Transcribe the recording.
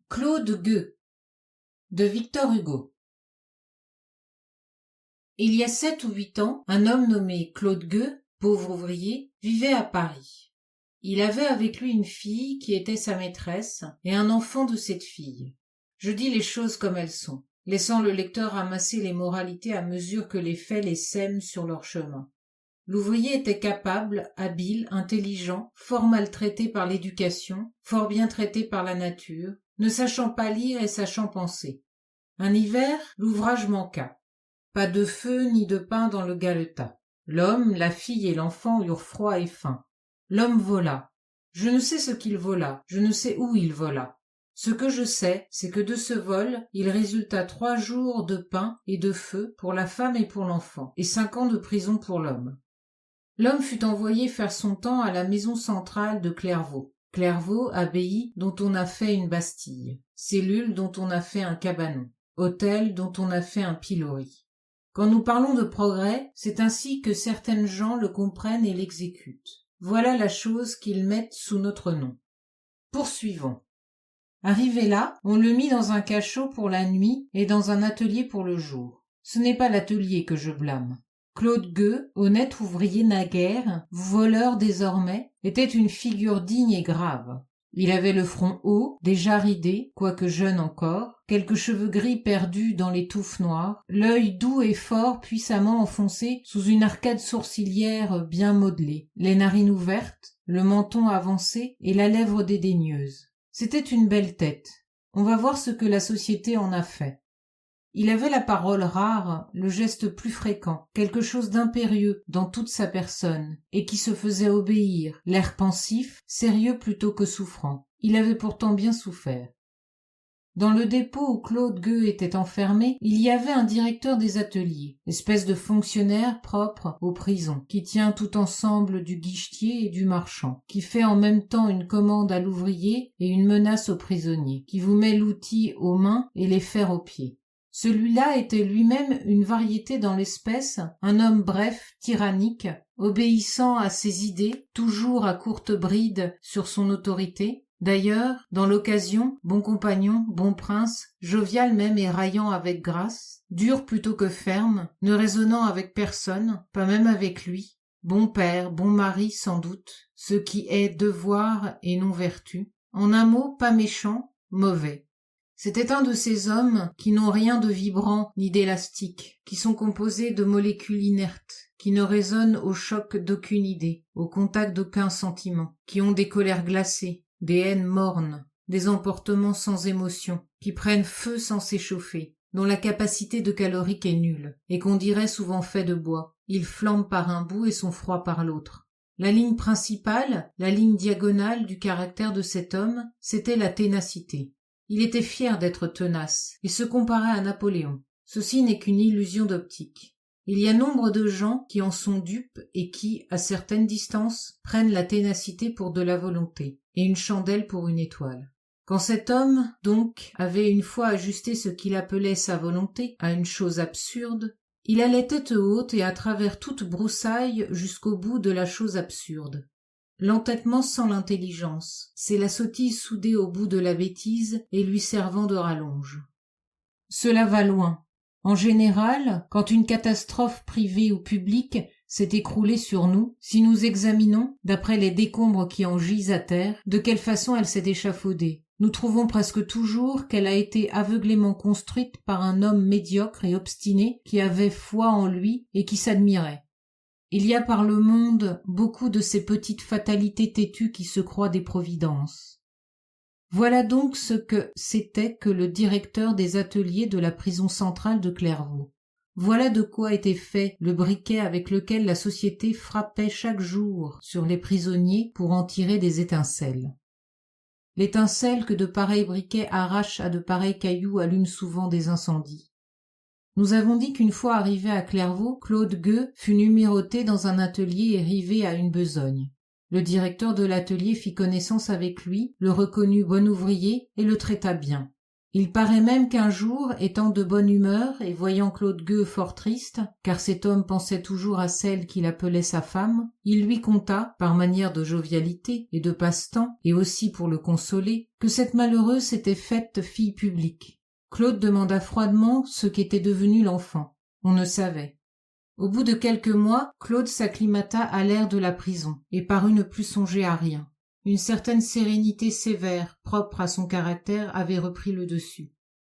Claude Gueux de Victor Hugo. Il y a 7 ou 8 ans, un homme nommé Claude Gueux, pauvre ouvrier, vivait à Paris. Il avait avec lui une fille qui était sa maîtresse et un enfant de cette fille. Je dis les choses comme elles sont, laissant le lecteur ramasser les moralités à mesure que les faits les sèment sur leur chemin. L'ouvrier était capable, habile, intelligent, fort maltraité par l'éducation, fort bien traité par la nature, ne sachant pas lire et sachant penser. Un hiver, l'ouvrage manqua. Pas de feu ni de pain dans le galetas. L'homme, la fille et l'enfant eurent froid et faim. L'homme vola. Je ne sais ce qu'il vola, je ne sais où il vola. Ce que je sais, c'est que de ce vol, il résulta 3 jours de pain et de feu pour la femme et pour l'enfant, et 5 ans de prison pour l'homme. L'homme fut envoyé faire son temps à la maison centrale de Clairvaux. Clairvaux, abbaye dont on a fait une bastille, cellule dont on a fait un cabanon, hôtel dont on a fait un pilori. Quand nous parlons de progrès, c'est ainsi que certaines gens le comprennent et l'exécutent. Voilà la chose qu'ils mettent sous notre nom. Poursuivons. Arrivé là, on le mit dans un cachot pour la nuit et dans un atelier pour le jour. Ce n'est pas l'atelier que je blâme. Claude Gueux, honnête ouvrier naguère, voleur désormais, était une figure digne et grave. Il avait le front haut, déjà ridé, quoique jeune encore, quelques cheveux gris perdus dans les touffes noires, l'œil doux et fort puissamment enfoncé sous une arcade sourcilière bien modelée, les narines ouvertes, le menton avancé et la lèvre dédaigneuse. C'était une belle tête. On va voir ce que la société en a fait. Il avait la parole rare, le geste plus fréquent, quelque chose d'impérieux dans toute sa personne, et qui se faisait obéir, l'air pensif, sérieux plutôt que souffrant. Il avait pourtant bien souffert. Dans le dépôt où Claude Gueux était enfermé, il y avait un directeur des ateliers, espèce de fonctionnaire propre aux prisons, qui tient tout ensemble du guichetier et du marchand, qui fait en même temps une commande à l'ouvrier et une menace au prisonnier, qui vous met l'outil aux mains et les fers aux pieds. Celui-là était lui-même une variété dans l'espèce, un homme bref, tyrannique, obéissant à ses idées, toujours à courte bride sur son autorité. D'ailleurs, dans l'occasion, bon compagnon, bon prince, jovial même et raillant avec grâce, dur plutôt que ferme, ne raisonnant avec personne, pas même avec lui, bon père, bon mari sans doute, ce qui est devoir et non vertu. En un mot, pas méchant, mauvais. C'était un de ces hommes qui n'ont rien de vibrant ni d'élastique, qui sont composés de molécules inertes, qui ne résonnent au choc d'aucune idée, au contact d'aucun sentiment, qui ont des colères glacées, des haines mornes, des emportements sans émotion, qui prennent feu sans s'échauffer, dont la capacité de calorique est nulle, et qu'on dirait souvent fait de bois. Ils flambent par un bout et sont froids par l'autre. La ligne principale, la ligne diagonale du caractère de cet homme, c'était la ténacité. Il était fier d'être tenace et se comparait à Napoléon. Ceci n'est qu'une illusion d'optique. Il y a nombre de gens qui en sont dupes et qui, à certaines distances, prennent la ténacité pour de la volonté et une chandelle pour une étoile. Quand cet homme, donc, avait une fois ajusté ce qu'il appelait sa volonté à une chose absurde, il allait tête haute et à travers toute broussaille jusqu'au bout de la chose absurde. L'entêtement sans l'intelligence, c'est la sottise soudée au bout de la bêtise et lui servant de rallonge. Cela va loin. En général, quand une catastrophe privée ou publique s'est écroulée sur nous, si nous examinons, d'après les décombres qui en gisent à terre, de quelle façon elle s'est échafaudée, nous trouvons presque toujours qu'elle a été aveuglément construite par un homme médiocre et obstiné qui avait foi en lui et qui s'admirait. Il y a par le monde beaucoup de ces petites fatalités têtues qui se croient des providences. Voilà donc ce que c'était que le directeur des ateliers de la prison centrale de Clairvaux. Voilà de quoi était fait le briquet avec lequel la société frappait chaque jour sur les prisonniers pour en tirer des étincelles. L'étincelle que de pareils briquets arrachent à de pareils cailloux allume souvent des incendies. Nous avons dit qu'une fois arrivé à Clairvaux, Claude Gueux fut numéroté dans un atelier et rivé à une besogne. Le directeur de l'atelier fit connaissance avec lui, le reconnut bon ouvrier et le traita bien. Il paraît même qu'un jour, étant de bonne humeur et voyant Claude Gueux fort triste, car cet homme pensait toujours à celle qu'il appelait sa femme, il lui conta, par manière de jovialité et de passe-temps, et aussi pour le consoler, que cette malheureuse s'était faite fille publique. Claude demanda froidement ce qu'était devenu l'enfant. On ne savait. Au bout de quelques mois, Claude s'acclimata à l'air de la prison, et parut ne plus songer à rien. Une certaine sérénité sévère, propre à son caractère, avait repris le dessus.